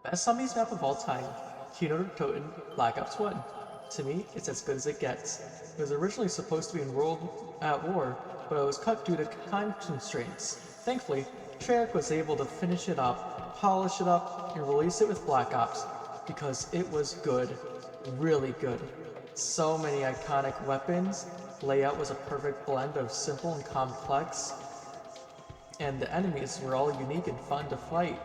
Best zombies map of all time, Kino Black Ops 1. To me, it's as good as it gets. It was originally supposed to be in World at War, but it was cut due to time constraints. Thankfully, Treyarch was able to finish it up, polish it up, and release it with Black Ops, because it was good. Really good. So many iconic weapons, layout was a perfect blend of simple and complex, and the enemies were all unique and fun to fight.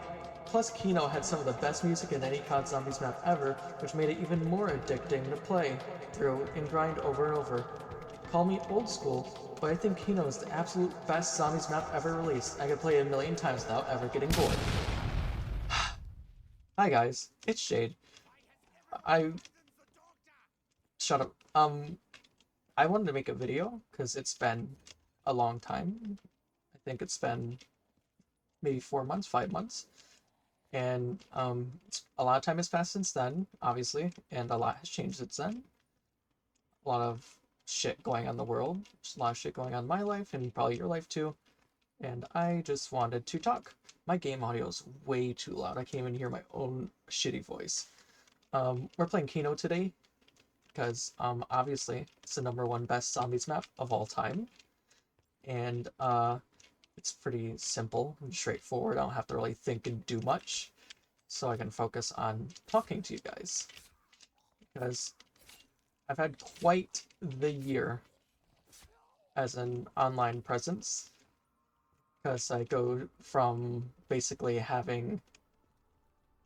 Plus, Kino had some of the best music in any COD Zombies map ever, which made it even more addicting to play through and grind over and over. Call me old school, but I think Kino is the absolute best Zombies map ever released. I could play it a million times without ever getting bored. Hi guys, it's Jade. I shut up. I wanted to make a video because it's been a long time. I think it's been maybe 4 months, 5 months. And a lot of time has passed since then, obviously, and a lot has changed since then. A lot of shit going on in the world, just a lot of shit going on in my life, and probably your life too. And I just wanted to talk. My game audio is way too loud. I can't even hear my own shitty voice. We're playing Kino today, because obviously it's the #1 best zombies map of all time. And it's pretty simple and straightforward. I don't have to really think and do much, so I can focus on talking to you guys. Because I've had quite the year as an online presence. Because I go from basically having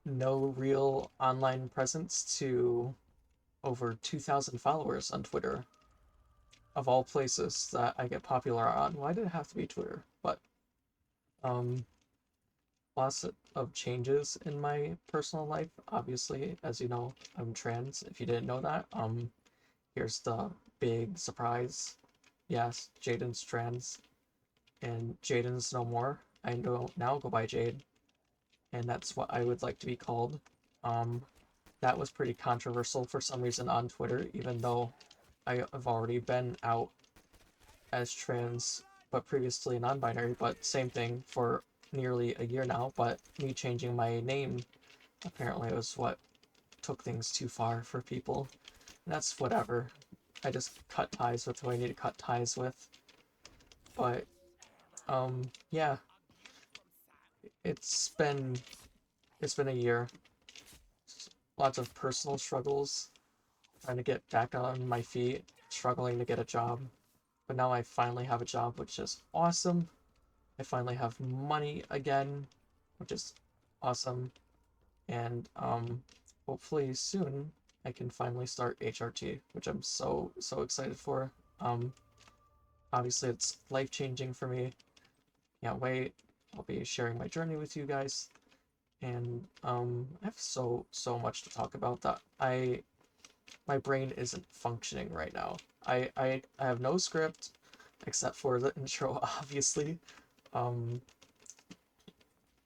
no real online presence to over 2,000 followers on Twitter. Of all places that I get popular on. Why did it have to be Twitter? But um, lots of changes in my personal life. Obviously, as you know, I'm trans. If you didn't know that, here's the big surprise. Yes, Jaden's trans, and Jaden's no more. I now go by Jade, and that's what I would like to be called. Um, that was pretty controversial for some reason on Twitter, even though I have already been out as trans, but previously non-binary, but same thing for nearly a year now, but me changing my name apparently was what took things too far for people. And that's whatever. I just cut ties with who I need to cut ties with. But, yeah, it's been, it's been a year. Lots of personal struggles, trying to get back on my feet, struggling to get a job. But now I finally have a job, which is awesome. I finally have money again, which is awesome. And hopefully soon I can finally start HRT, which I'm so excited for. Obviously it's life-changing for me. Can't wait. I'll be sharing my journey with you guys. And I have so much to talk about that my brain isn't functioning right now. I have no script except for the intro, obviously. Um,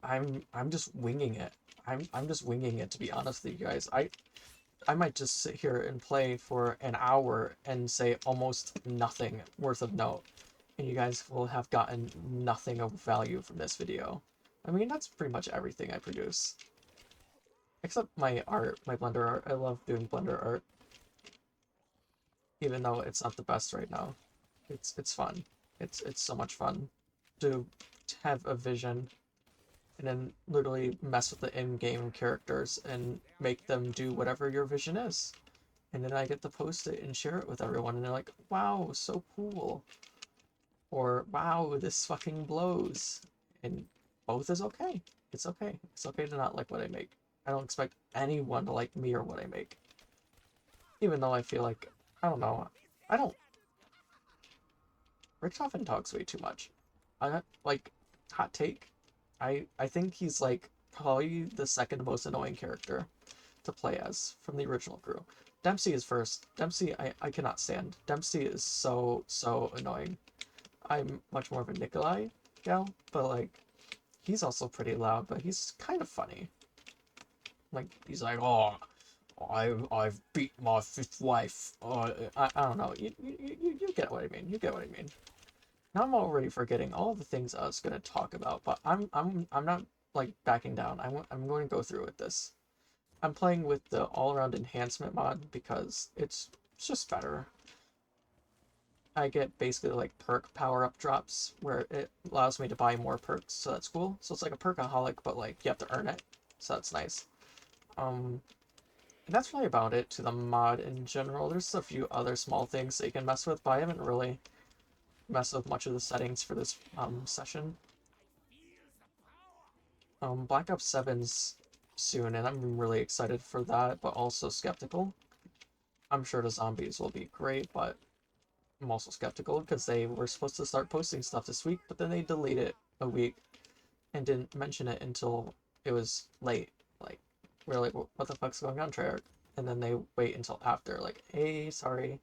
I'm just winging it. I'm just winging it, to be honest with you guys. I might just sit here and play for an hour and say almost nothing worth of note, and you guys will have gotten nothing of value from this video. I mean, that's pretty much everything I produce. Except my art, my Blender art. I love doing Blender art. Even though it's not the best right now. It's fun. It's so much fun to have a vision and then literally mess with the in-game characters and make them do whatever your vision is. And then I get to post it and share it with everyone, and they're like, wow, so cool. Or, wow, this fucking blows. And both is okay. It's okay. It's okay to not like what I make. I don't expect anyone to like me or what I make. Even though I feel like, I don't know, I don't... Richtofen talks way too much. Like, hot take, I think he's like probably the second most annoying character to play as from the original crew. Dempsey is first. Dempsey I cannot stand. Dempsey is so annoying. I'm much more of a Nikolai gal, but like he's also pretty loud, but he's kind of funny. Like he's like, oh, I've beat my fifth wife. I don't know. You get what I mean. You get what I mean. Now I'm already forgetting all the things I was gonna talk about, but I'm not like backing down. I'm going to go through with this. I'm playing with the all-around enhancement mod because it's just better. I get basically like perk power-up drops where it allows me to buy more perks, so that's cool. So it's like a perkaholic, but like you have to earn it, so that's nice. Um, and that's really about it to the mod in general. There's a few other small things that you can mess with, but I haven't really messed with much of the settings for this session. Black Ops 7's soon, and I'm really excited for that, but also skeptical. I'm sure the zombies will be great, but I'm also skeptical because they were supposed to start posting stuff this week, but then they delayed it a week and didn't mention it until it was late. Like, we're like, what the fuck's going on, Treyarch? And then they wait until after, like, hey, sorry,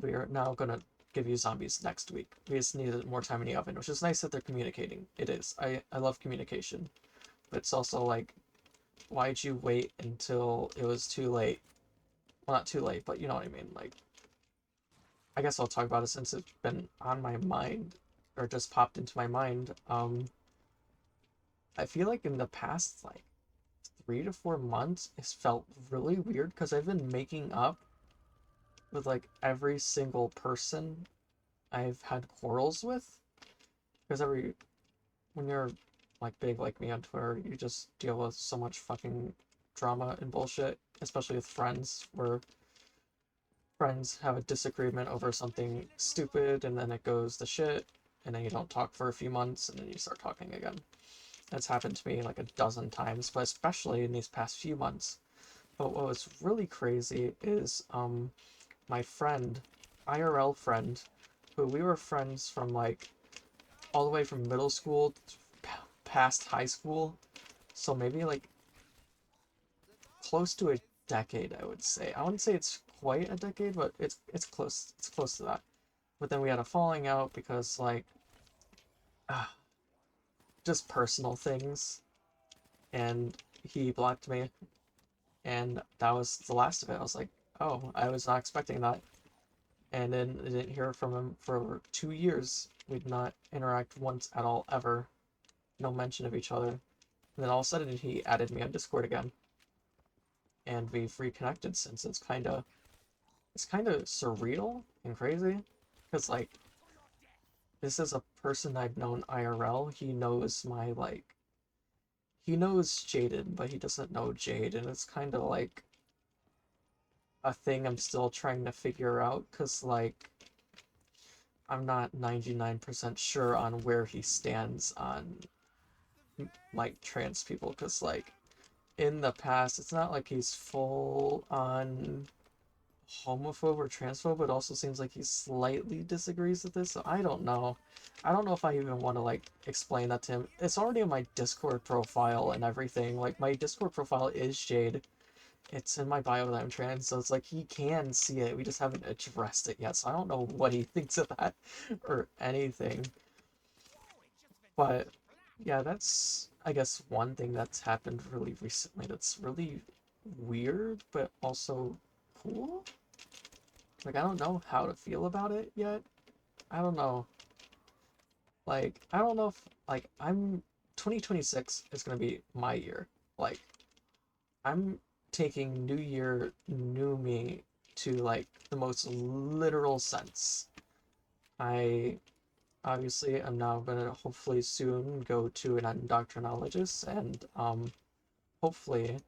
we are now gonna give you zombies next week. We just needed more time in the oven, which is nice that they're communicating. It is. I love communication. But it's also like, why'd you wait until it was too late? Well, not too late, but you know what I mean. Like, I guess I'll talk about it since it's been on my mind, or just popped into my mind. I feel like in the past, like, 3 to 4 months, it's felt really weird because I've been making up with, like, every single person I've had quarrels with. Because when you're, like, big like me on Twitter, you just deal with so much fucking drama and bullshit, especially with friends, where friends have a disagreement over something stupid and then it goes to shit and then you don't talk for a few months and then you start talking again. That's happened to me like a dozen times, but especially in these past few months. But what was really crazy is my friend, IRL friend, who we were friends from like all the way from middle school past high school. So maybe like close to a decade, I would say. I wouldn't say it's quite a decade, but it's close. It's close to that. But then we had a falling out because like uh, just personal things, and he blocked me, and that was the last of it. I was like, oh, I was not expecting that, and then I didn't hear from him for over 2 years. We'd not interact once at all ever. No mention of each other. And then all of a sudden he added me on Discord again, and we've reconnected since. It's kind of surreal and crazy because like this is a person I've known IRL. He knows Jaden, but he doesn't know Jade, and it's kind of like a thing I'm still trying to figure out because like I'm not 99% sure on where he stands on like trans people because like in the past it's not like he's full on homophobe or transphobe, but it also seems like he slightly disagrees with this. So I don't know. I don't know if I even want to like explain that to him. It's already in my Discord profile and everything. Like my Discord profile is Jade. It's in my bio that I'm trans, so it's like he can see it. We just haven't addressed it yet. So I don't know what he thinks of that or anything. But yeah, that's I guess one thing that's happened really recently that's really weird, but also cool. Like, I don't know how to feel about it yet. I don't know. Like, I don't know if, like, 2026 is gonna be my year. Like, I'm taking New Year, New Me to, like, the most literal sense. I, obviously, am now gonna hopefully soon go to an endocrinologist and, hopefully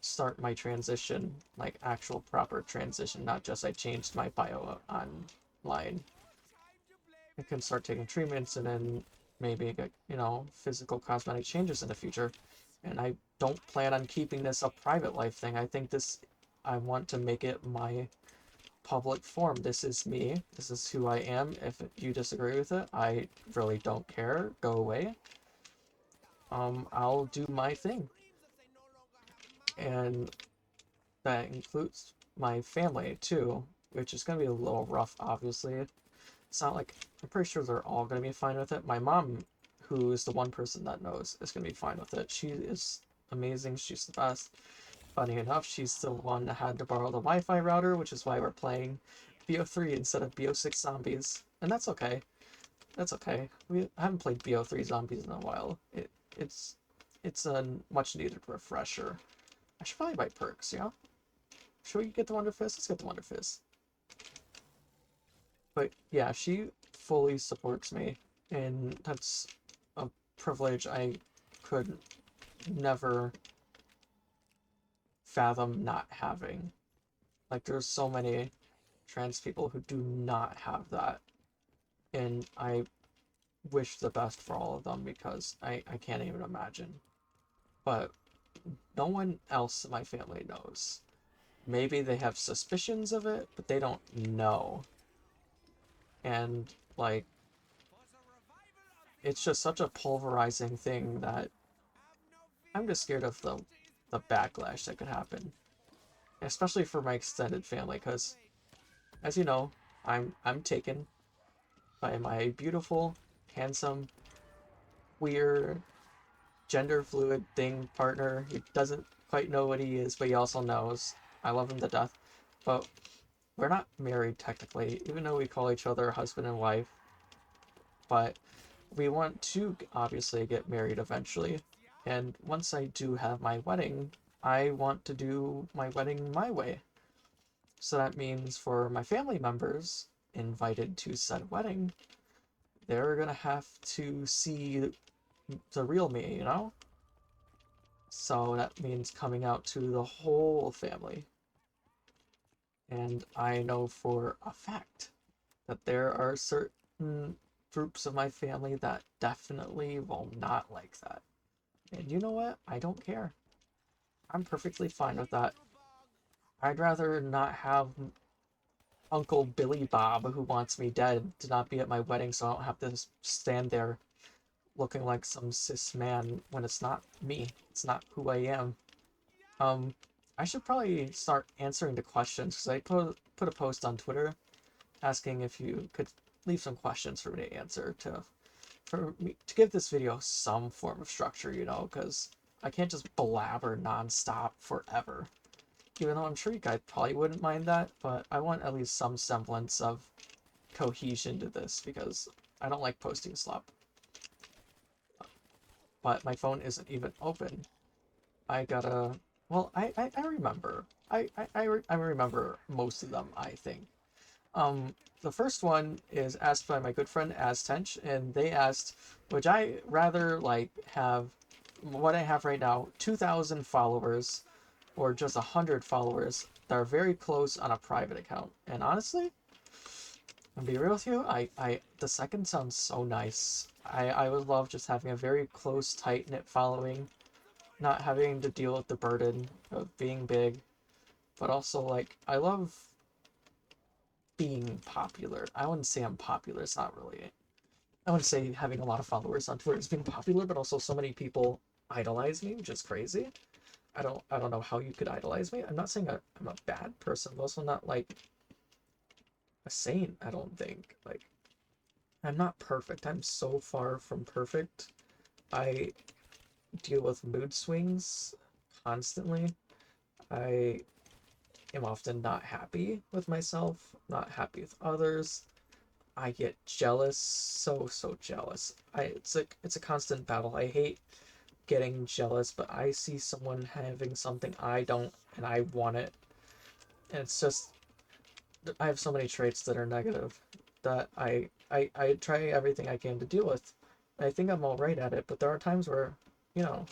start my transition, like, actual proper transition, not just I changed my bio online. I can start taking treatments and then maybe get, physical cosmetic changes in the future. And I don't plan on keeping this a private life thing. I want to make it my public form. This is me. This is who I am. If you disagree with it, I really don't care. Go away. I'll do my thing. And that includes my family too, which is going to be a little rough, obviously. It's not like, I'm pretty sure they're all going to be fine with it. My mom, who is the one person that knows, is going to be fine with it. She is amazing. She's the best. Funny enough, she's the one that had to borrow the Wi-Fi router, which is why we're playing BO3 instead of BO6 Zombies. And that's okay. That's okay. I haven't played BO3 Zombies in a while. It's it's a much needed refresher. I should probably buy perks, yeah? Should we get the Wonder Fizz? Let's get the Wonder Fizz. But yeah, she fully supports me, and that's a privilege I could never fathom not having. Like, there's so many trans people who do not have that, and I wish the best for all of them because I can't even imagine. But no one else in my family knows. Maybe they have suspicions of it, but they don't know. And, like, it's just such a pulverizing thing that I'm just scared of the backlash that could happen. Especially for my extended family, because, as you know, I'm taken by my beautiful, handsome, queer, gender fluid thing partner. He doesn't quite know what he is, but he also knows. I love him to death. But we're not married technically, even though we call each other husband and wife. But we want to obviously get married eventually. And once I do have my wedding, I want to do my wedding my way. So that means for my family members invited to said wedding, they're gonna have to see the real me, you know? So that means coming out to the whole family. And I know for a fact that there are certain groups of my family that definitely will not like that. And you know what? I don't care. I'm perfectly fine with that. I'd rather not have Uncle Billy Bob, who wants me dead, to not be at my wedding so I don't have to stand there looking like some cis man when it's not me. It's not who I am. Um, I should probably start answering the questions because I put a post on Twitter asking if you could leave some questions for me to answer for me to give this video some form of structure, you know, because I can't just blabber nonstop forever. Even though I'm sure you guys probably wouldn't mind that, but I want at least some semblance of cohesion to this because I don't like posting slop. But my phone isn't even open. I gotta. Well, I remember. I remember most of them, I think. The first one is asked by my good friend Aztench, and they asked, would I rather like have what I have right now, 2,000 followers, or just 100 followers that are very close on a private account? And honestly, I'll be real with you, the second sounds so nice. I would love just having a very close, tight-knit following, not having to deal with the burden of being big, but also like I love being popular. I wouldn't say I'm popular. It's not really. I wouldn't say having a lot of followers on Twitter is being popular, but also so many people idolize me, which is crazy. I don't know how you could idolize me. I'm not saying I'm a bad person, but also not like a saint. I don't think. Like, I'm not perfect. I'm so far from perfect. I deal with mood swings constantly. I am often not happy with myself, not happy with others. I get jealous, so jealous. It's a constant battle. I hate getting jealous, but I see someone having something I don't, and I want it. And it's just I have so many traits that are negative that I try everything I can to deal with. I think I'm all right at it, but there are times where, you know,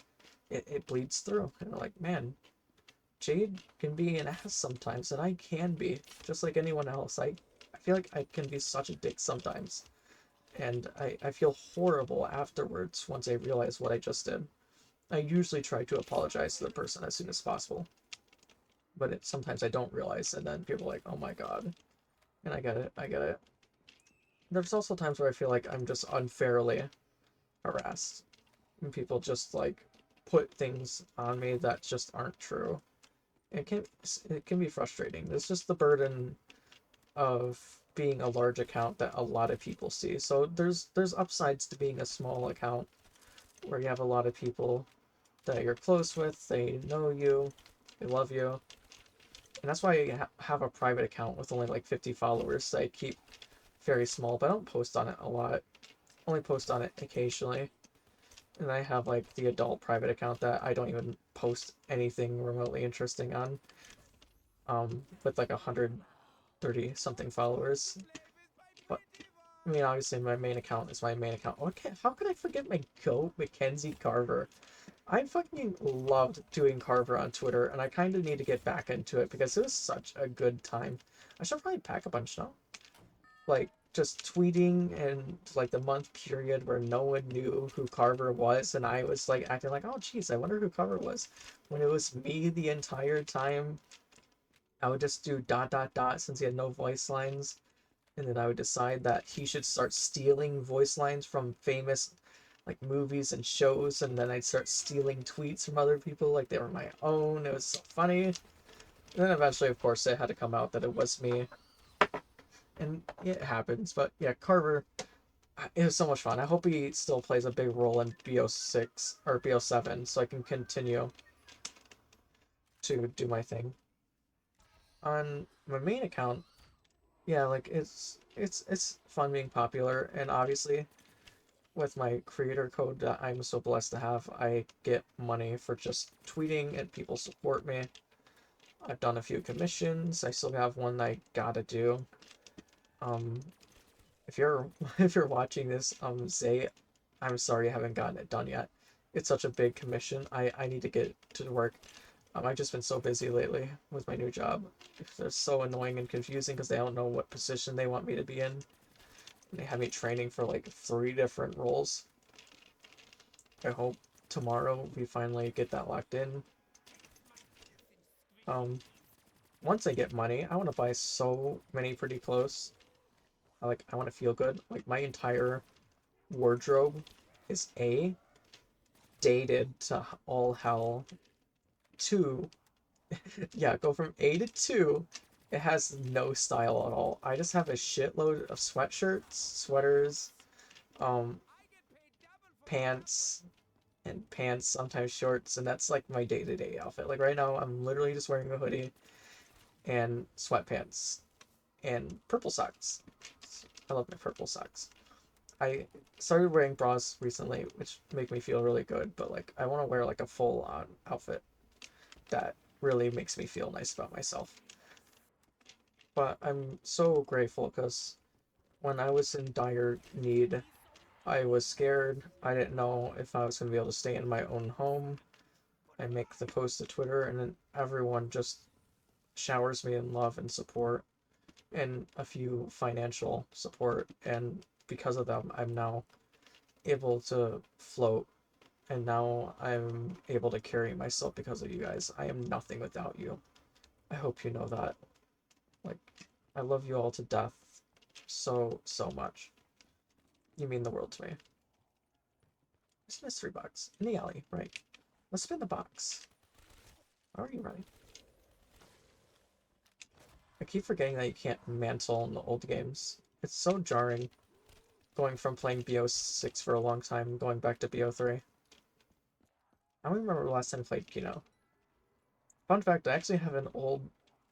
it bleeds through. And like, man, Jade can be an ass sometimes, and I can be, just like anyone else. I feel like I can be such a dick sometimes. And I feel horrible afterwards once I realize what I just did. I usually try to apologize to the person as soon as possible. But sometimes I don't realize, and then people are like, oh my god. And I get it. There's also times where I feel like I'm just unfairly harassed. And people just, like, put things on me that just aren't true. It can be frustrating. There's just the burden of being a large account that a lot of people see. So there's upsides to being a small account where you have a lot of people that you're close with, they know you, they love you. And that's why I have a private account with only like 50 followers that I keep very small, but I don't post on it a lot. Only post on it occasionally. And I have like the adult private account that I don't even post anything remotely interesting on. With like 130 something followers. But I mean, obviously my main account is my main account. Okay, how could I forget my goat, Mackenzie Carver? I fucking loved doing Carver on Twitter, and I kind of need to get back into it because it was such a good time. I should probably pack a bunch now. Like, just tweeting and like the month period where no one knew who Carver was, and I was like acting like, oh geez, I wonder who Carver was. When it was me the entire time, I would just do dot dot dot since he had no voice lines, and then I would decide that he should start stealing voice lines from famous like movies and shows, and then I'd start stealing tweets from other people like they were my own. It was so funny. And then eventually, of course, it had to come out that it was me, and it happens. But yeah, Carver, it was so much fun. I hope he still plays a big role in BO6 or BO7, so I can continue to do my thing. On my main account, yeah, like it's fun being popular, and obviously with my creator code that I'm so blessed to have, I get money for just tweeting and people support me. I've done a few commissions. I still have one that I gotta do. Um, if you're if you're watching this, Zay, I'm sorry I haven't gotten it done yet. It's such a big commission. I need to get to work. I've just been so busy lately with my new job. They're so annoying and confusing because they don't know what position they want me to be in. They have me training for like 3 different roles. I hope tomorrow we finally get that locked in. Um, Once I get money, I want to buy so many pretty clothes. I want to feel good. Like my entire wardrobe is A, dated to all hell. 2, yeah, go from A to 2. It has no style at all. I just have a shitload of sweatshirts, sweaters, um, pants, and pants, sometimes shorts, and that's like my day-to-day outfit. Like right now, I'm literally just wearing a hoodie and sweatpants and purple socks. I love my purple socks. I started wearing bras recently, which make me feel really good, but like I want to wear like a full-on outfit that really makes me feel nice about myself. But I'm so grateful because when I was in dire need, I was scared. I didn't know if I was going to be able to stay in my own home. I make the post to Twitter, and then everyone just showers me in love and support and a few financial support. And because of them, I'm now able to float. And now I'm able to carry myself because of you guys. I am nothing without you. I hope you know that. Like, I love you all to death so, so much. You mean the world to me. There's a mystery box in the alley, right? Let's spin the box. How are you running? I keep forgetting that you can't mantle in the old games. It's so jarring going from playing BO6 for a long time going back to BO3. I don't remember the last time I played Kino. Fun fact, I actually have an old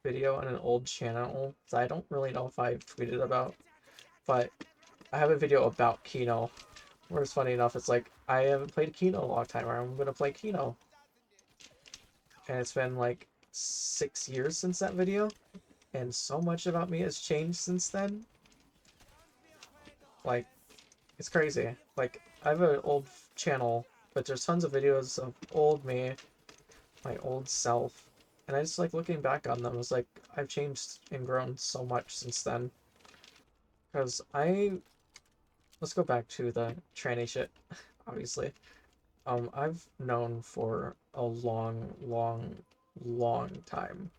video on an old channel that I don't really know if I've tweeted about, but I have a video about Kino where it's funny enough, it's like, I haven't played Kino in a long time, or I'm gonna play Kino. And it's been like 6 years since that video, and so much about me has changed since then. Like, it's crazy. Like, I have an old channel, but there's tons of videos of old me, my old self, and I just like looking back on them. It's like, I've changed and grown so much since then. Because let's go back to the tranny shit, obviously. I've known for a long, long, long time.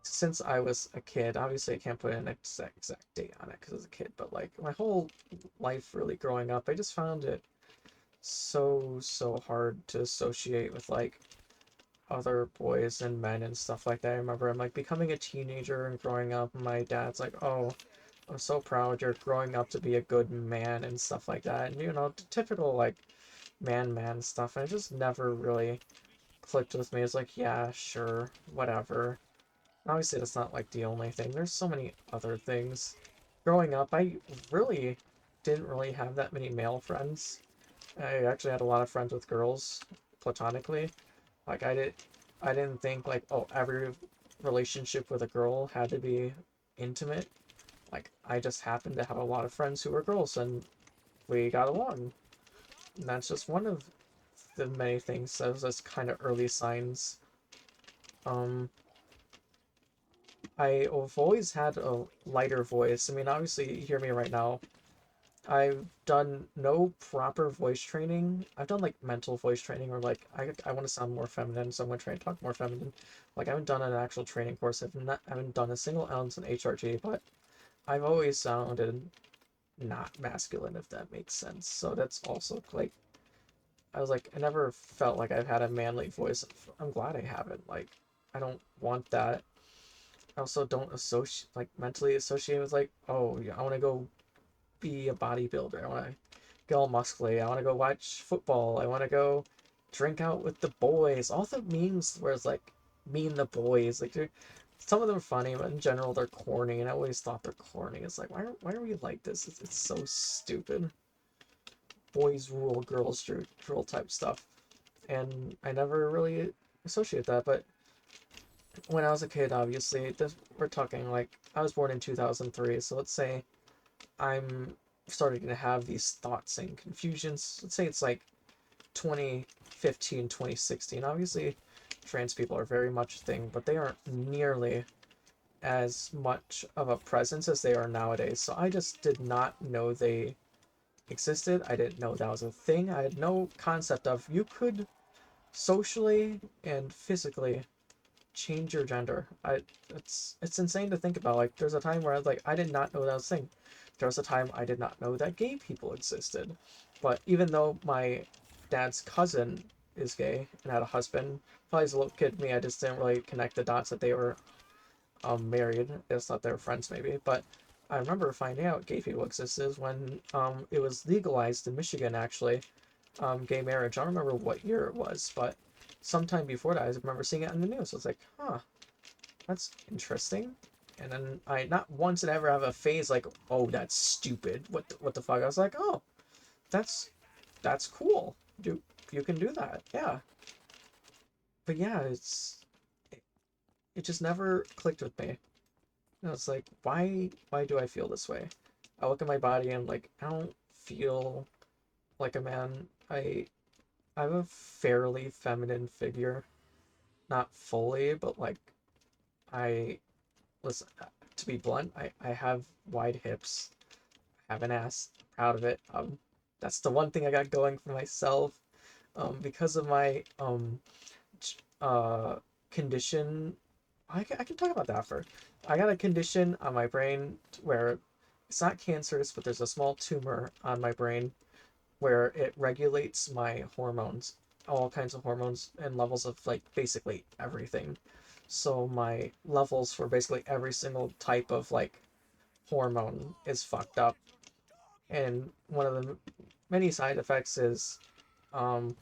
Since I was a kid, obviously I can't put an exact date on it because I was a kid, but like my whole life really growing up, I just found it so, so hard to associate with like other boys and men and stuff like that. I remember I'm like becoming a teenager and growing up, and my dad's like, oh, I'm so proud you're growing up to be a good man and stuff like that. And you know, typical like man stuff. And it just never really clicked with me. It's like, yeah, sure, whatever. Obviously, that's not like the only thing. There's so many other things. Growing up, I really didn't really have that many male friends. I actually had a lot of friends with girls, platonically. Like I didn't think like, oh, every relationship with a girl had to be intimate. Like I just happened to have a lot of friends who were girls, and we got along. And that's just one of the many things. That was just kind of early signs. Um, I've always had a lighter voice. I mean, obviously, you hear me right now. I've done no proper voice training. I've done like mental voice training, or like I want to sound more feminine, so I'm gonna try and talk more feminine. Like I haven't done an actual training course. I haven't done a single ounce in HRG, but I've always sounded not masculine, if that makes sense. So that's also like I was like I never felt like I've had a manly voice. I'm glad I haven't. Like I don't want that. I also don't associate like mentally associate with like, oh yeah, I want to go be a bodybuilder. I want to get all muscly. I want to go watch football. I want to go drink out with the boys. All the memes where it's like me and the boys. Like some of them are funny, but in general they're corny. And I always thought they're corny. It's like why are we like this? It's so stupid. Boys rule, girls rule type stuff. And I never really associate that. But when I was a kid, obviously, we're talking like I was born in 2003. So let's say I'm starting to have these thoughts and confusions. Let's say it's like 2015, 2016. Obviously, trans people are very much a thing, but they aren't nearly as much of a presence as they are nowadays. So I just did not know they existed. I didn't know that was a thing. I had no concept of you could socially and physically change your gender. It's insane to think about. Like there's a time where I was like I did not know that was a thing. There was a time I did not know that gay people existed. But even though my dad's cousin is gay and had a husband, probably as a little kid me, I just didn't really connect the dots that they were married. I just thought they were friends maybe. But I remember finding out gay people existed when it was legalized in Michigan actually, gay marriage. I don't remember what year it was, but sometime before that I remember seeing it on the news. I was like, huh, that's interesting. And then I not once did I ever have a phase like, oh, that's stupid. What the fuck? I was like, oh, that's that's cool. You can do that. Yeah. But yeah, it just never clicked with me. And it's like, why do I feel this way? I look at my body and like I don't feel like a man. I have a fairly feminine figure. Not fully, but like I listen, to be blunt, I have wide hips, have an ass, proud of it. That's the one thing I got going for myself. Because of my uh condition, I can talk about that for. I got a condition on my brain where it's not cancerous, but there's a small tumor on my brain where it regulates my hormones, all kinds of hormones and levels of like basically everything. So my levels for basically every single type of like hormone is fucked up. And one of the many side effects is um,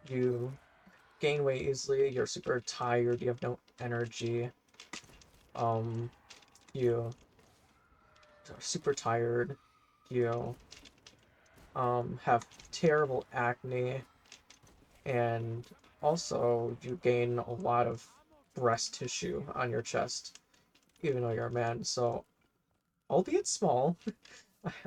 you gain weight easily, you're super tired, you have no energy, um, you are super tired, you have terrible acne, and also you gain a lot of breast tissue on your chest, even though you're a man. So, albeit small,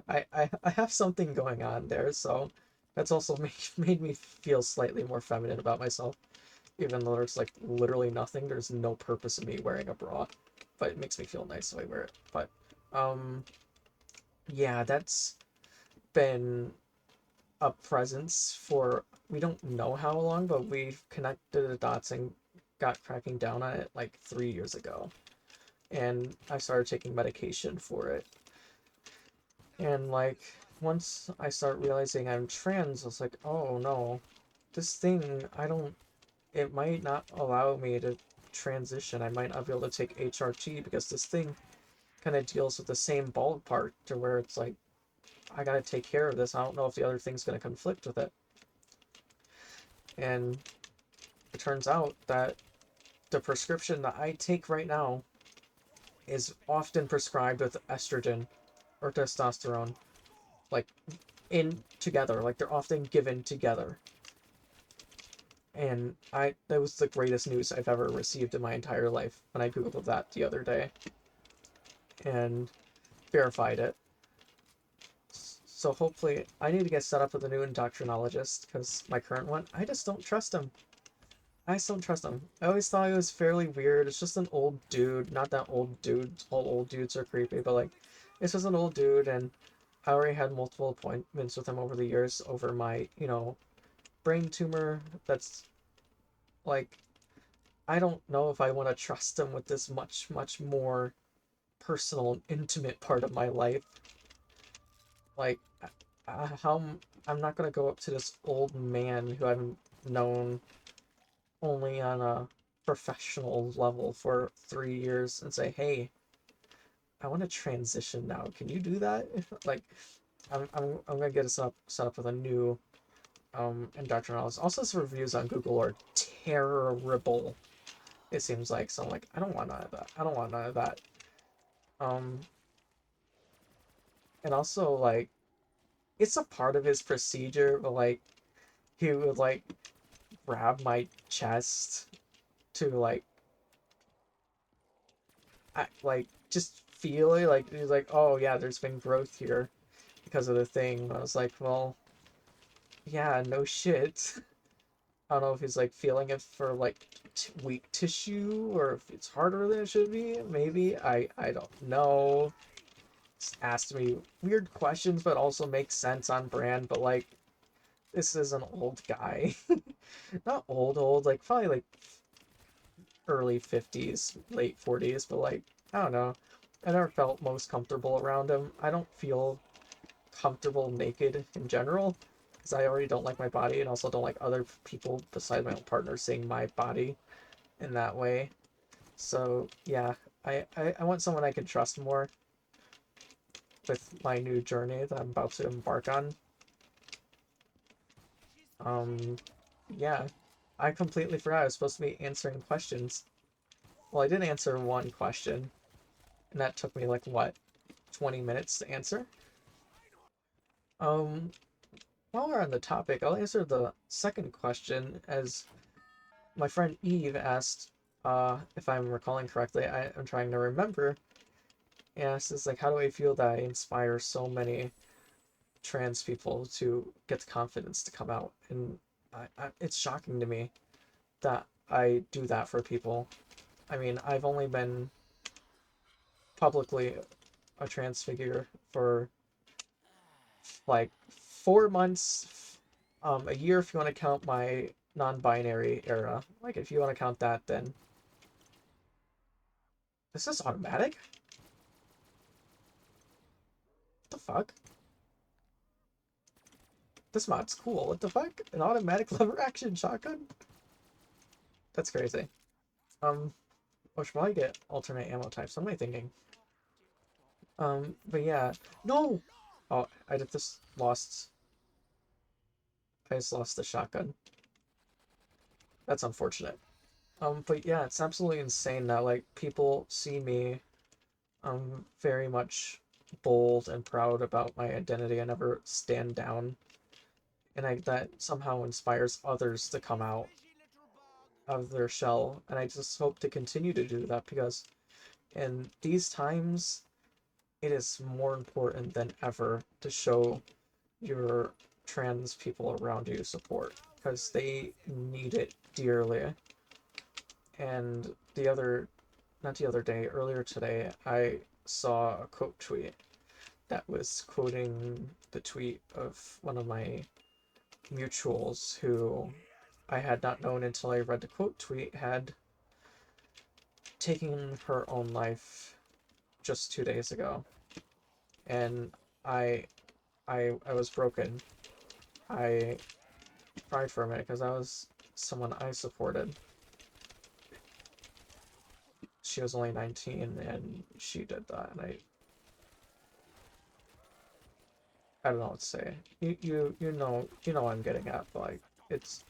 I have something going on there, so that's also made me feel slightly more feminine about myself, even though there's like literally nothing. There's no purpose in me wearing a bra, but it makes me feel nice if I wear it. But um, yeah, that's been a presence for we don't know how long, but we've connected the dots and got cracking down on it like 3 years ago. And I started taking medication for it. And like once I start realizing I'm trans, I was like, oh no, this thing, I don't, it might not allow me to transition. I might not be able to take HRT because this thing kind of deals with the same ballpark to where it's like, I gotta take care of this. I don't know if the other thing's gonna conflict with it. And it turns out that the prescription that I take right now is often prescribed with estrogen or testosterone. Like in together. Like, they're often given together. And that was the greatest news I've ever received in my entire life when I Googled that the other day and verified it. So hopefully, I need to get set up with a new endocrinologist, because my current one, I just don't trust him. I just don't trust him. I always thought he was fairly weird. It's just an old dude. Not that old dudes, all old dudes are creepy, but like, it's just an old dude, and I already had multiple appointments with him over the years over my, brain tumor. That's, like, I don't know if I want to trust him with this much, much more personal and intimate part of my life. Like, how I'm not gonna go up to this old man who I've known only on a professional level for 3 years and say, "Hey, I want to transition now. Can you do that?" Like, I'm gonna get us set up with a new endocrinologist. Also, his reviews on Google are terrible. It seems like, so I'm like, I don't want none of that. I don't want none of that. Um, and also, like, it's a part of his procedure, but like, he would like grab my chest to like, just feel it. Like, he's like, "Oh yeah, there's been growth here because of the thing." I was like, well, yeah, no shit. I don't know if he's like feeling it for like weak tissue, or if it's harder than it should be. Maybe, I don't know. Just asked me weird questions, but also makes sense on brand. But like, this is an old guy. Not old, like probably like early 50s, late 40s, but like, I don't know. I never felt most comfortable around him. I don't feel comfortable naked in general, because I already don't like my body, and also don't like other people besides my own partner seeing my body in that way. So yeah, I want someone I can trust more with my new journey that I'm about to embark on. Um, yeah, I completely forgot I was supposed to be answering questions. Well, I did answer one question, and that took me like, what, 20 minutes to answer? Um, while we're on the topic, I'll answer the second question, as my friend Eve asked, if I'm recalling correctly. I'm trying to remember. Asks, is like, how do I feel that I inspire so many trans people to get the confidence to come out? And it's shocking to me that I do that for people. I mean, I've only been publicly a trans figure for like 4 months, a year if you want to count my non-binary era. Like, if you want to count that, then is this automatic? What the fuck? This mod's cool. What the fuck? An automatic lever action shotgun? That's crazy. I should probably get alternate ammo types. What am I thinking? But yeah. No! Oh, I just lost. I just lost the shotgun. That's unfortunate. But yeah, it's absolutely insane that, like, people see me, very much bold and proud about my identity. I never stand down. And that somehow inspires others to come out of their shell. And I just hope to continue to do that, because in these times, it is more important than ever to show your trans people around you support, because they need it dearly. And not the other day, earlier today, I saw a quote tweet that was quoting the tweet of one of my mutuals, who I had not known until I read the quote tweet, had taken her own life just 2 days ago. And I I was broken. I cried for a minute, because that was someone I supported. She was only 19 and she did that, and I don't know what to say. You know what I'm getting at, but like, it's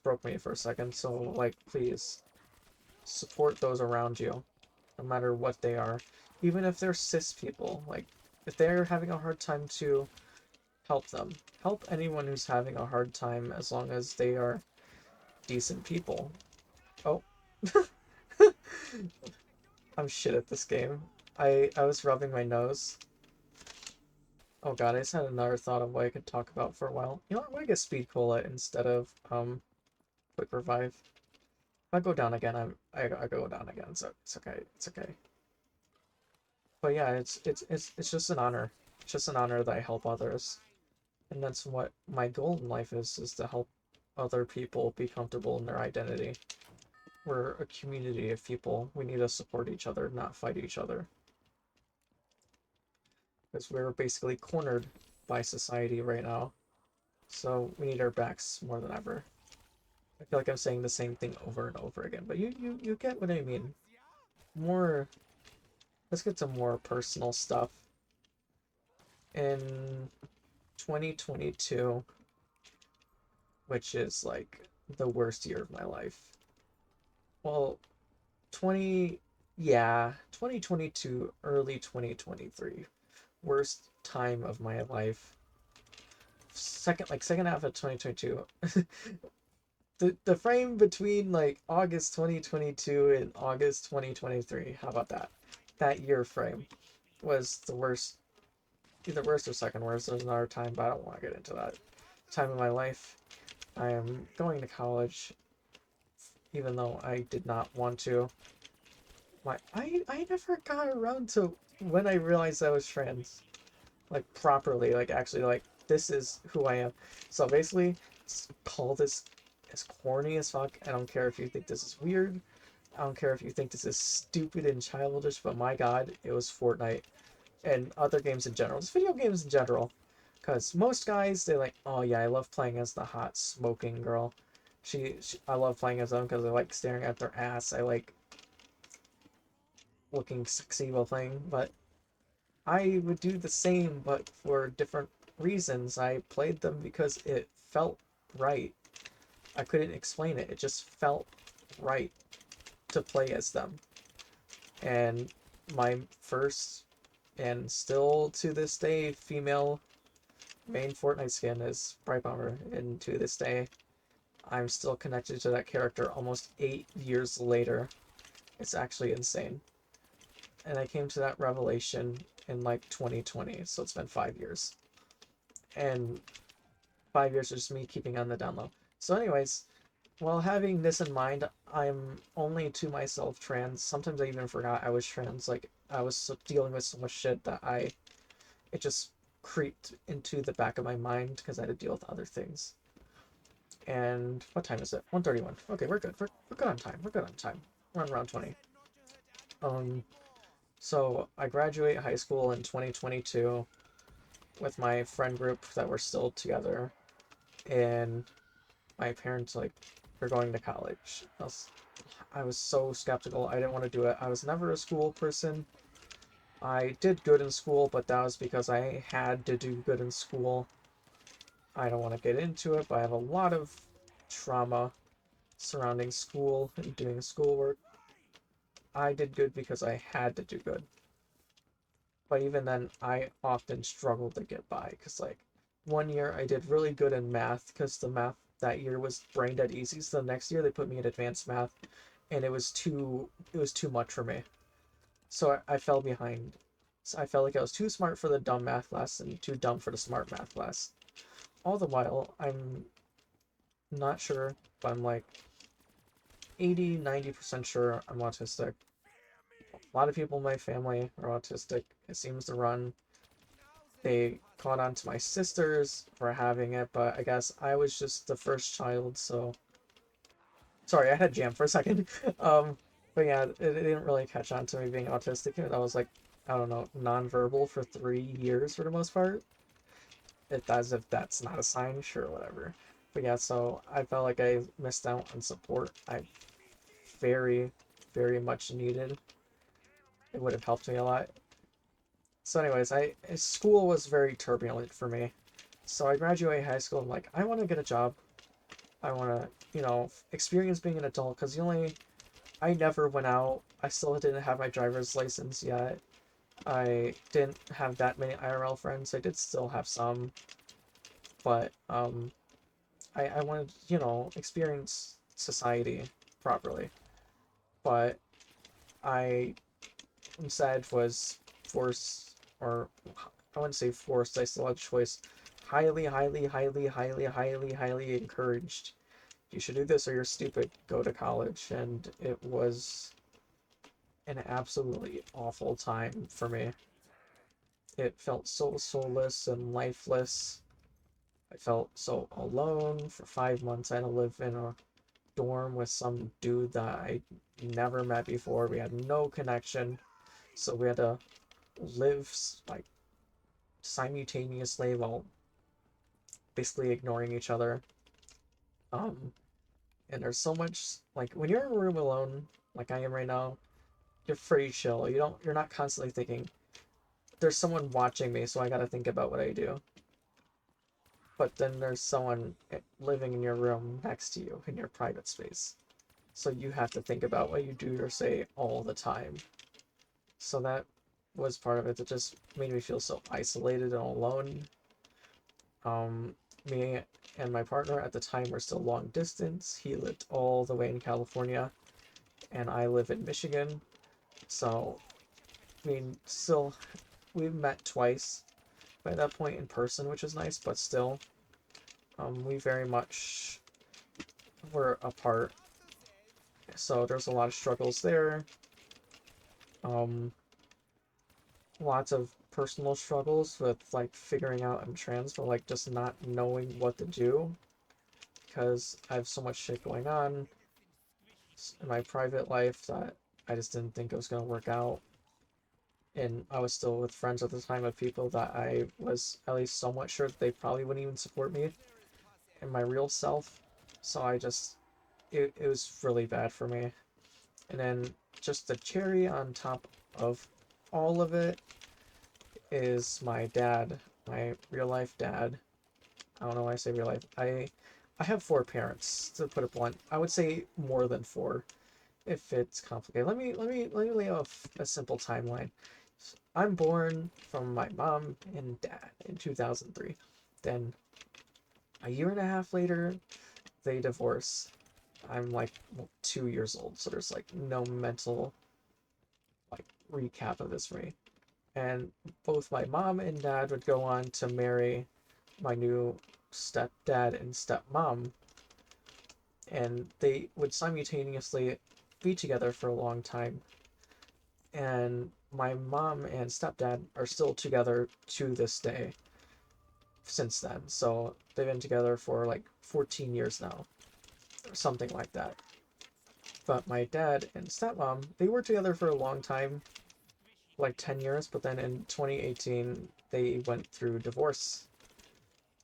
broke me for a second. So like, please support those around you, no matter what they are, even if they're cis people. Like, if they're having a hard time to help them. Help anyone who's having a hard time as long as they are decent people. Oh. I'm shit at this game. I was rubbing my nose. Oh god, I just had another thought of what I could talk about for a while. You know what, I'm gonna get Speed Cola instead of, Quick Revive. If I go down again, I go down again, so it's okay, it's okay. But yeah, it's just an honor. It's just an honor that I help others. And that's what my goal in life is to help other people be comfortable in their identity. We're a community of people. We need to support each other, not fight each other. Because we're basically cornered by society right now. So we need our backs more than ever. I feel like I'm saying the same thing over and over again, but you get what I mean. More, let's get to more personal stuff. In 2022, which is like the worst year of my life. Well, 20, yeah, 2022, early 2023. Worst time of my life. Second half of 2022. The frame between like August 2022 and August 2023. How about that? That year frame was the worst, either worst or second worst. There's another time, but I don't want to get into that time of my life. I am going to college, even though I did not want to. I never got around to when I realized I was trans, like properly, like actually, like this is who I am. So basically, call this as corny as fuck. I don't care if you think this is weird. I don't care if you think this is stupid and childish, but my god, it was Fortnite and other games in general, just video games in general. Because most guys, they're like, oh yeah, I love playing as the hot smoking girl. I love playing as them because I like staring at their ass. I like looking sexy while playing, but I would do the same, but for different reasons. I played them because it felt right. I couldn't explain it. It just felt right to play as them. And my first, and still to this day, female main Fortnite skin is Bright Bomber. And to this day, I'm still connected to that character almost 8 years later. It's actually insane. And I came to that revelation in like 2020, so it's been 5 years. And 5 years is just me keeping on the down low. So anyways, while having this in mind, I'm only to myself trans. Sometimes I even forgot I was trans. Like, I was dealing with so much shit that it just creeped into the back of my mind because I had to deal with other things. And what time is it? 1:31. Okay, we're good. We're good on time. We're good on time. We're on round 20. So I graduate high school in 2022 with my friend group that we're still together, and my parents like, we're going to college. I was so skeptical. I didn't want to do it. I was never a school person. I did good in school, but that was because I had to do good in school. I don't want to get into it, but I have a lot of trauma surrounding school and doing schoolwork. I did good because I had to do good. But even then, I often struggled to get by, because like one year I did really good in math because the math that year was brain dead easy. So the next year they put me in advanced math, and it was too much for me. So I fell behind. So I felt like I was too smart for the dumb math class and too dumb for the smart math class. All the while, I'm not sure, but I'm like 80-90% sure I'm autistic. A lot of people in my family are autistic. It seems to run. They caught on to my sisters for having it, but I guess I was just the first child, so... Sorry, I had jam for a second. But yeah, it didn't really catch on to me being autistic. I was like, I don't know, nonverbal for 3 years for the most part. As if that's not a sign, sure, whatever. But yeah, so I felt like I missed out on support I very, very much needed. It would have helped me a lot. So anyways, school was very turbulent for me. So I graduated high school, I'm like, I want to get a job. I want to, experience being an adult, because I never went out. I still didn't have my driver's license yet. I didn't have that many IRL friends. I did still have some. but I wanted, you know, experience society properly. But I instead was forced, or I wouldn't say forced, I still had choice. Highly encouraged. You should do this or you're stupid. Go to college. And it was an absolutely awful time for me. It felt so soulless and lifeless. I felt so alone. For 5 months, I had to live in a dorm with some dude that I never met before. We had no connection. So we had to live like simultaneously while basically ignoring each other. Um, and there's so much like when you're in a room alone, like I am right now, you're pretty chill. You're not constantly thinking, there's someone watching me, so I gotta think about what I do. But then there's someone living in your room next to you in your private space. So you have to think about what you do or say all the time. So that was part of it that just made me feel so isolated and alone. Me and my partner at the time were still long distance. He lived all the way in California, and I live in Michigan. So, I mean, still, we met twice by that point in person, which is nice, but still, we very much were apart. So there's a lot of struggles there. Um, Lots of personal struggles with like figuring out I'm trans, but like just not knowing what to do because I have so much shit going on in my private life that I just didn't think it was gonna work out. And I was still with friends at the time of people that I was at least somewhat sure that they probably wouldn't even support me in my real self. So I just, it was really bad for me. And then just the cherry on top of all of it is my dad, my real life dad. I don't know why I say real life. I have four parents, to put it blunt. I would say more than four if it's complicated. Let me lay off a simple timeline. I'm born from my mom and dad in 2003. Then a year and a half later, they divorce. I'm like 2 years old, so there's like no mental like recap of this for me. And both my mom and dad would go on to marry my new stepdad and stepmom, and they would simultaneously be together for a long time. And my mom and stepdad are still together to this day since then. So they've been together for like 14 years now, or something like that. But my dad and stepmom, they were together for a long time, like 10 years, but then in 2018, they went through divorce.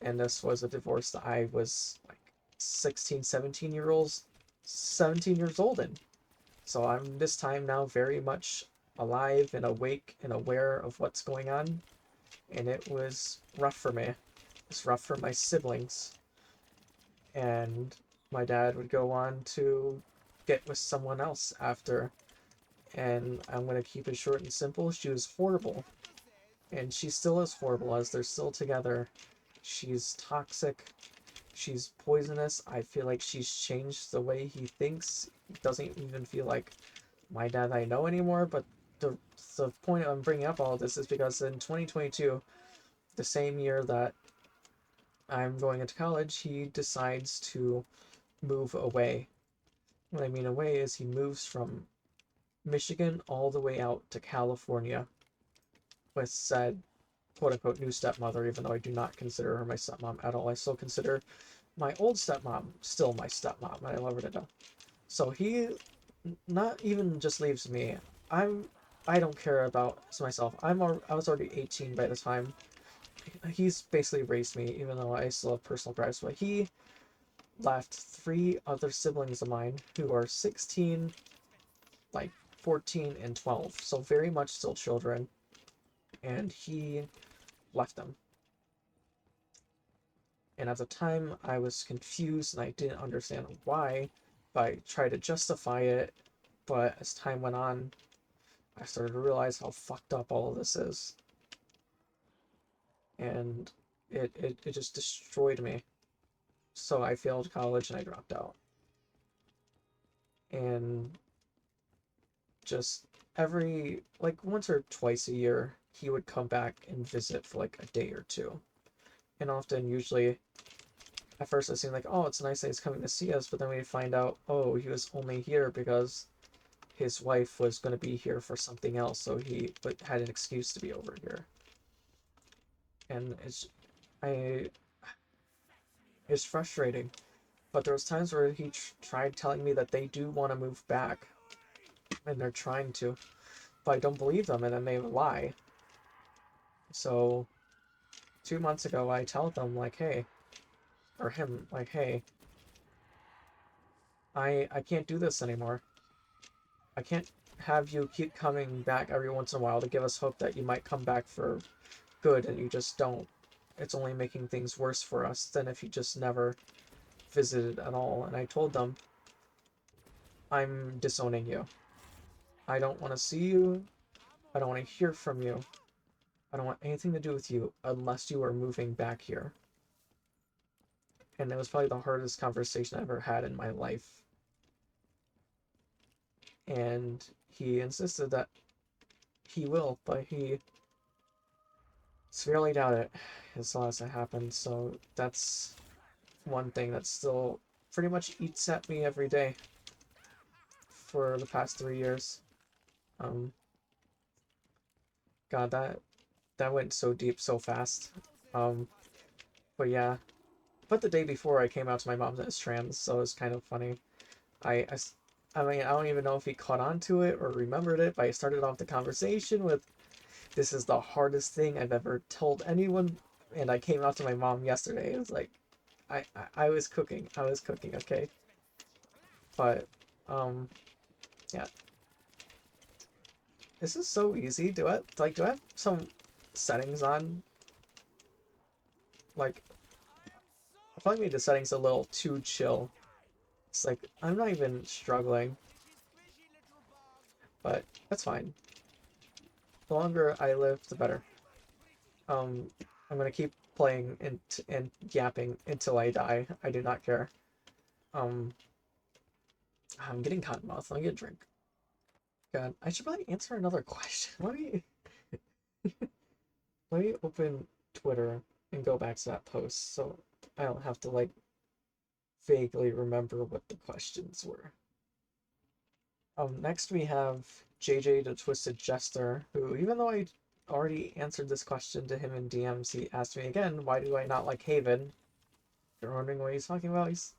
And this was a divorce that I was like 16, 17 years old in. So I'm this time now very much alive and awake and aware of what's going on. And it was rough for me. It's rough for my siblings. And my dad would go on to get with someone else after. And I'm going to keep it short and simple. She was horrible. And she still is horrible as they're still together. She's toxic. She's poisonous. I feel like she's changed the way he thinks. It doesn't even feel like my dad I know anymore. But the, the point I'm bringing up all of this is because in 2022, the same year that I'm going into college, he decides to move away. What I mean away is he moves from Michigan all the way out to California with said quote unquote new stepmother, even though I do not consider her my stepmom at all. I still consider my old stepmom still my stepmom, and I love her to death. So he not even just leaves me. I'm I don't care about myself. I was already 18 by the time. He's basically raised me, even though I still have personal gripes. But he left three other siblings of mine who are 16, like 14, and 12. So very much still children. And he left them. And at the time, I was confused and I didn't understand why, but I tried to justify it. But as time went on, I started to realize how fucked up all of this is. And it just destroyed me. So I failed college and I dropped out. And just every, like, once or twice a year, he would come back and visit for like a day or two. And often, usually, at first it seemed like, oh, it's nice that he's coming to see us, but then we find out, oh, he was only here because his wife was going to be here for something else, so he had an excuse to be over here. And I, it's frustrating. But there was times where he tried telling me that they do want to move back, and they're trying to, but I don't believe them, and then they lie. So 2 months ago, I tell them, like, hey, or him, like, hey, I can't do this anymore. I can't have you keep coming back every once in a while to give us hope that you might come back for good, and you just don't. It's only making things worse for us than if you just never visited at all. And I told them, I'm disowning you. I don't want to see you. I don't want to hear from you. I don't want anything to do with you unless you are moving back here. And it was probably the hardest conversation I ever had in my life. And he insisted that he will, but he severely doubt it as long as it happens. So that's one thing that still pretty much eats at me every day for the past 3 years. God, that went so deep so fast. But yeah. But the day before I came out to my mom as trans, so it's kind of funny. I, I, I mean, I don't even know if he caught on to it or remembered it, but I started off the conversation with, this is the hardest thing I've ever told anyone, and I came out to my mom yesterday. It was like, I was cooking. I was cooking, okay? But, yeah. This is so easy. Do I have some settings on? Like, I probably made the settings a little too chill. It's like, I'm not even struggling. But that's fine. The longer I live, the better. I'm gonna keep playing and yapping until I die. I do not care. Um, I'm getting cotton mouth. Let me get a drink. God, I should probably answer another question. Let me open Twitter and go back to that post so I don't have to like vaguely remember what the questions were. Next we have JJ the Twisted Jester, who, even though I already answered this question to him in DMs, he asked me again, why do I not like Haven? If you're wondering what he's talking about, he's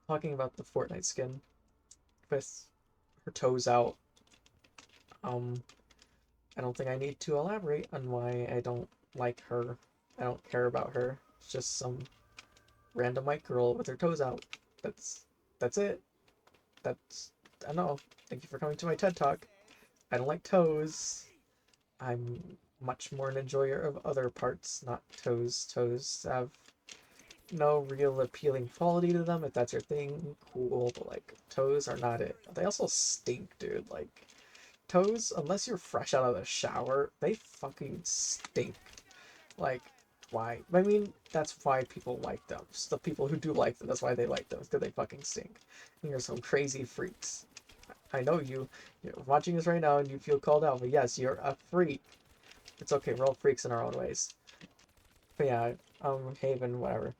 talking about the Fortnite skin with her toes out. I don't think I need to elaborate on why I don't like her. I don't care about her. It's just some random white girl with her toes out. That's it. I don't know. Thank you for coming to my TED Talk. I don't like toes. I'm much more an enjoyer of other parts, not toes. Toes have no real appealing quality to them. If that's your thing, cool, but like, toes are not it. They also stink, dude. Like, toes, unless you're fresh out of the shower, they fucking stink. Like, why? I mean, that's why people like them. Just the people who do like them, that's why they like them, because they fucking stink. And you're some crazy freaks. I know you're watching this right now and you feel called out, but yes, you're a freak. It's okay, we're all freaks in our own ways. But yeah, Haven, whatever.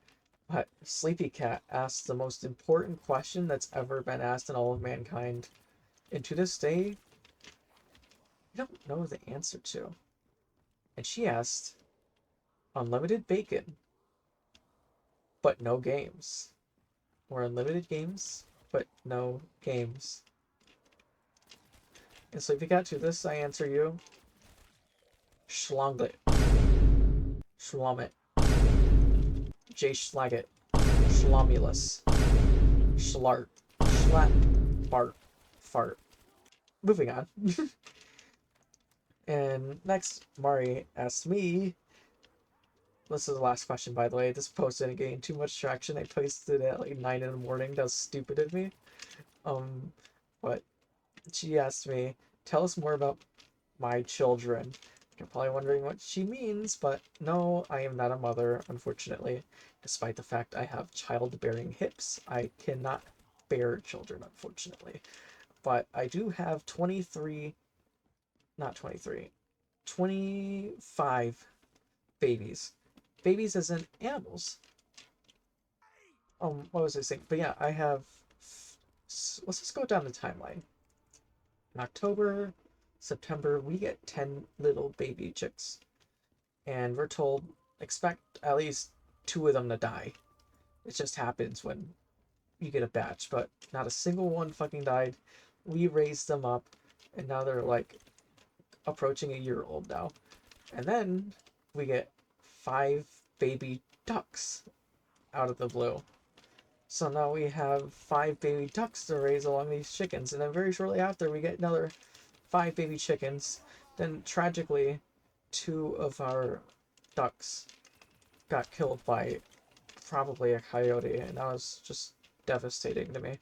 But Sleepy Cat asks the most important question that's ever been asked in all of mankind. And to this day, I don't know the answer to. And she asked, unlimited bacon, but no games. Or unlimited games, but no games. And Sleepy Cat, to this I answer you, Schlonglet. Schlomit. J. Schlaget. Schlomulus. Schlart. Schlap. Bart. Fart. Moving on. And next, Mari asked me, this is the last question, by the way. This post didn't gain too much traction. I posted it at like 9 in the morning. That was stupid of me. But she asked me, tell us more about my children. You're probably wondering what she means, but no, I am not a mother, unfortunately. Despite the fact I have childbearing hips, I cannot bear children, unfortunately. But I do have 23, not 23, 25 babies. Babies as in animals. What was I saying? But yeah, I have. Let's just go down the timeline. In October, September, we get 10 little baby chicks. And we're told, expect at least 2 of them to die. It just happens when you get a batch, but not a single one fucking died. We raised them up, and now they're like approaching a year old now. And then we get 5 baby ducks out of the blue. So now we have 5 baby ducks to raise along these chickens, and then very shortly after we get another 5 baby chickens. Then tragically, 2 of our ducks got killed by probably a coyote, and that was just devastating to me.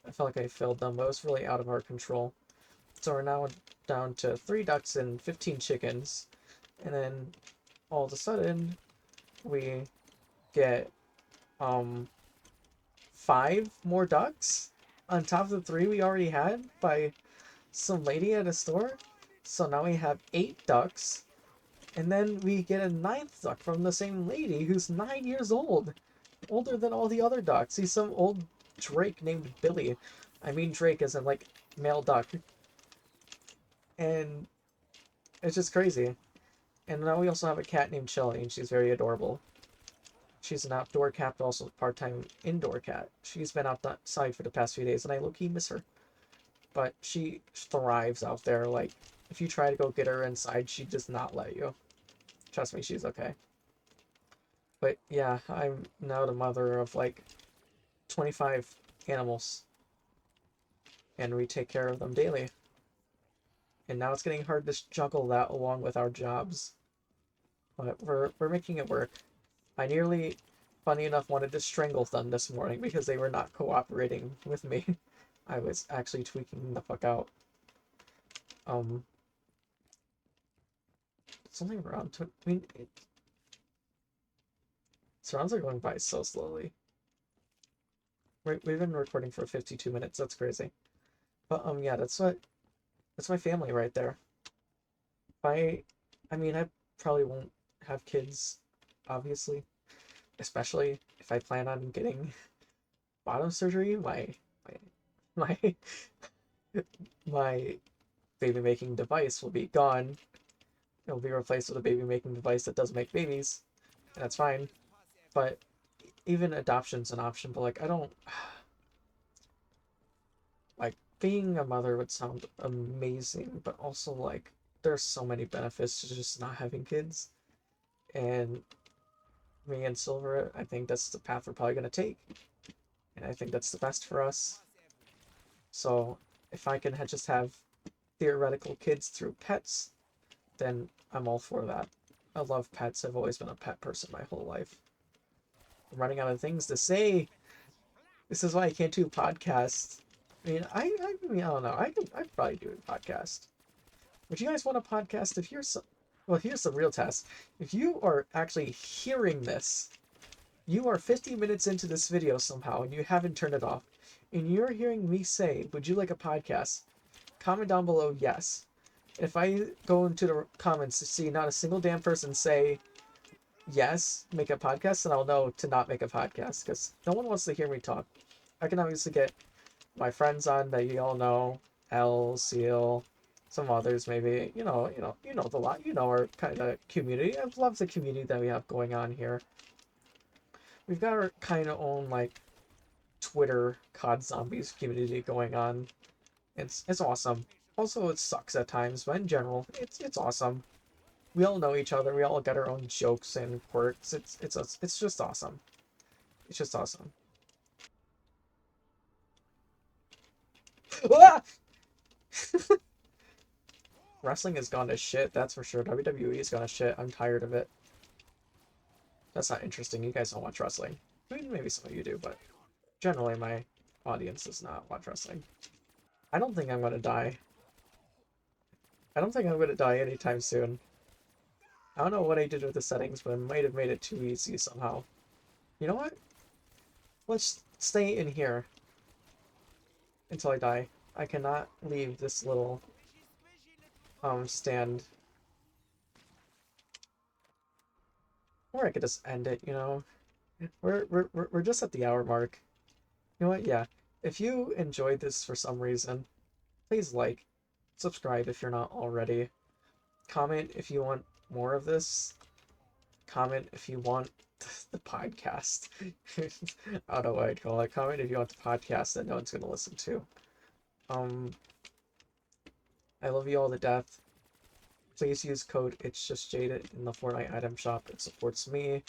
I felt like I failed them, but it was really out of our control. So we're now down to 3 ducks and 15 chickens, and then all of a sudden we get 5 more ducks on top of the 3 we already had by some lady at a store. So now we have 8 ducks, and then we get a 9th duck from the same lady who's 9 years old, older than all the other ducks. He's some old Drake named Billy. I mean Drake as in like male duck. And it's just crazy. And now we also have a cat named Shelly, and she's very adorable. She's an outdoor cat, but also a part-time indoor cat. She's been outside for the past few days, and I low-key miss her. But she thrives out there. Like, if you try to go get her inside, she does not let you. Trust me, she's okay. But yeah, I'm now the mother of like 25 animals. And we take care of them daily. And now it's getting hard to juggle that along with our jobs. But we're making it work. I nearly, funny enough, wanted to strangle them this morning because they were not cooperating with me. I was actually tweaking the fuck out. Something around. I mean, rounds are going by so slowly. We've been recording for 52 minutes. That's crazy. But yeah, that's my family right there. I mean, I probably won't have kids, obviously, especially if I plan on getting bottom surgery. My my baby making device will be gone. It will be replaced with a baby making device that does make babies, and that's fine. But even adoption's an option. But like, I don't like being a mother would sound amazing, but also like there's so many benefits to just not having kids. And me and Silver, I think that's the path we're probably gonna take, and I think that's the best for us. So if I can just have theoretical kids through pets, then I'm all for that. I love pets. I've always been a pet person my whole life. I'm running out of things to say. This is why I can't do podcasts. I mean, I don't know. I'd probably do a podcast. Would you guys want a podcast? If you're well, here's the real test. If you are actually hearing this, you are 50 minutes into this video somehow and you haven't turned it off, and you're hearing me say, would you like a podcast? Comment down below yes. If I go into the comments to see not a single damn person say yes, make a podcast, then I'll know to not make a podcast, because no one wants to hear me talk. I can obviously get my friends on that you all know, L, Seal, some others maybe, you know the lot, our kind of community. I love the community that we have going on here. We've got our kind of own like Twitter COD Zombies community going on. It's awesome. Also, it sucks at times, but in general, it's awesome. We all know each other. We all got our own jokes and quirks. It's just awesome. It's just awesome. Ah! Wrestling has gone to shit, that's for sure. WWE has gone to shit. I'm tired of it. That's not interesting. You guys don't watch wrestling. I mean, maybe some of you do, but generally my audience does not watch wrestling. I don't think I'm gonna die. I don't think I'm gonna die anytime soon. I don't know what I did with the settings, but I might have made it too easy somehow. You know what? Let's stay in here until I die. I cannot leave this little stand. Or I could just end it, you know? We're just at the hour mark. You know what? Yeah. If you enjoyed this for some reason, please like, subscribe if you're not already. Comment if you want more of this. Comment if you want the podcast. I don't know what I'd call it. Comment if you want the podcast that no one's gonna listen to. Um, I love you all to death. Please use code It's Just Jade in the Fortnite item shop. It supports me,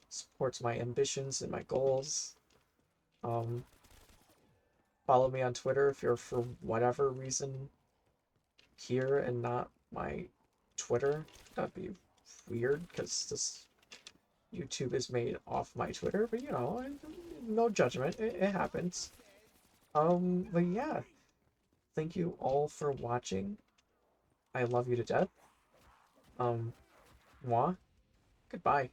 supports my ambitions and my goals. Um, Follow me on Twitter if you're for whatever reason here and not my Twitter. That'd be weird because this YouTube is made off my Twitter, but you know, no judgment. It happens. But yeah, thank you all for watching. I love you to death. Moi. Goodbye.